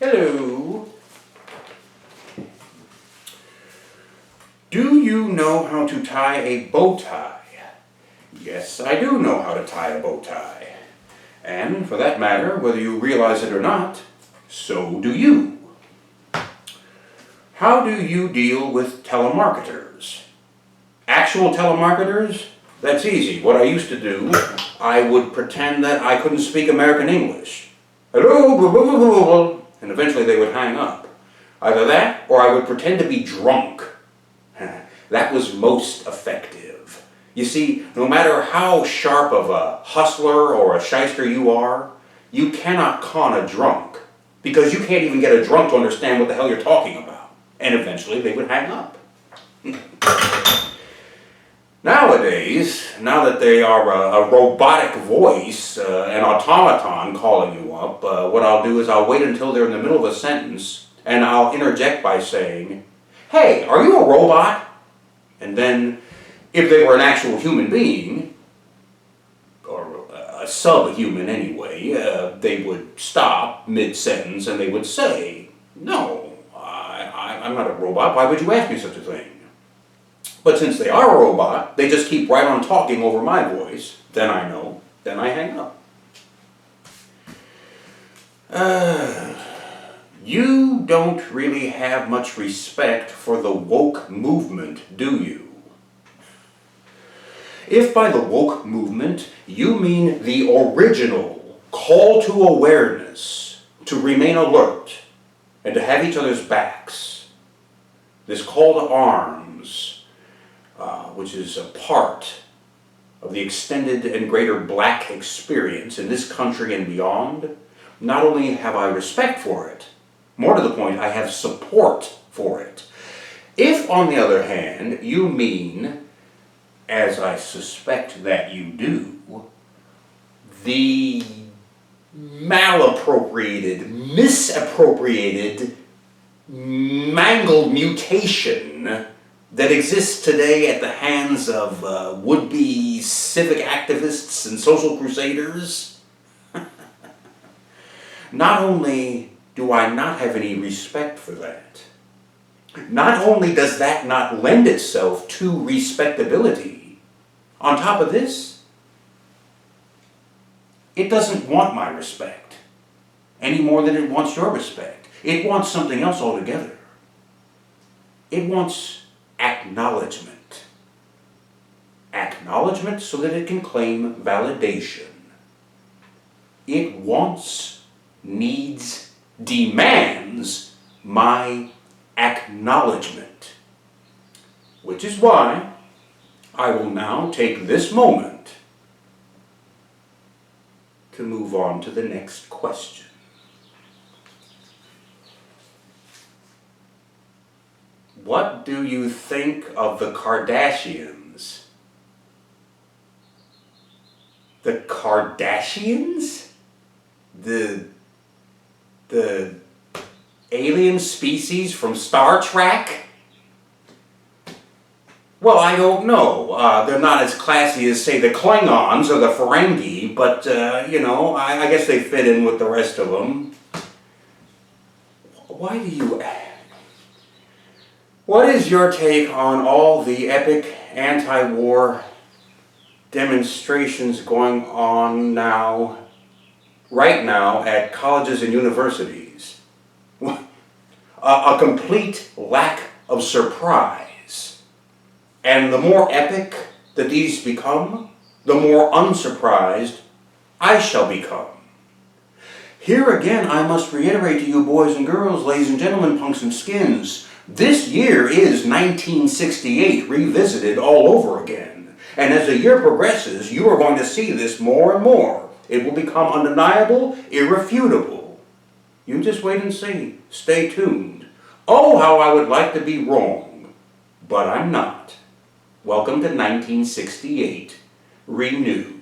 Hello. Do you know how to tie a bow tie? Yes, I do know how to tie a bow tie. And for that matter, whether you realize it or not, so do you. How do you deal with telemarketers? Actual telemarketers? That's easy. What I used to do, I would pretend that I couldn't speak American English. Hello, blah, blah, blah, blah, blah, and eventually they would hang up. Either that, or I would pretend to be drunk. That was most effective. You see, no matter how sharp of a hustler or a shyster you are, you cannot con a drunk, because you can't even get a drunk to understand what the hell you're talking about. And eventually they would hang up. Nowadays, now that they are a robotic voice, an automaton calling you up, what I'll do is I'll wait until they're in the middle of a sentence, and I'll interject by saying, "Hey, are you a robot?" And then, if they were an actual human being, or a subhuman anyway, they would stop mid-sentence and they would say, "No, I'm not a robot. Why would you ask me such a thing?" But since they are a robot, they just keep right on talking over my voice. Then I know. Then I hang up. You don't really have much respect for the woke movement, do you? If by the woke movement you mean the original call to awareness, to remain alert, and to have each other's backs, this call to arms, which is a part of the extended and greater black experience in this country and beyond, not only have I respect for it, more to the point, I have support for it. If, on the other hand, you mean, as I suspect that you do, the malappropriated, misappropriated, mangled mutation that exists today at the hands of would-be civic activists and social crusaders, not only do I not have any respect for that, not only does that not lend itself to respectability, on top of this, it doesn't want my respect any more than it wants your respect. It wants something else altogether. It wants acknowledgement. Acknowledgement so that it can claim validation. It wants, needs, demands my acknowledgement. Which is why I will now take this moment to move on to the next question. What do you think of the Kardashians? The Kardashians? The alien species from Star Trek? Well, I don't know. They're not as classy as, say, the Klingons or the Ferengi, but, you know, I guess they fit in with the rest of them. Why do you... What is your take on all the epic anti-war demonstrations going on now, right now, at colleges and universities? A complete lack of surprise. And the more epic that these become, the more unsurprised I shall become. Here again, I must reiterate to you boys and girls, ladies and gentlemen, punks and skins, this year is 1968 revisited all over again. And as the year progresses, you are going to see this more and more. It will become undeniable, irrefutable. You just wait and see. Stay tuned. Oh, how I would like to be wrong. But I'm not. Welcome to 1968 Renewed.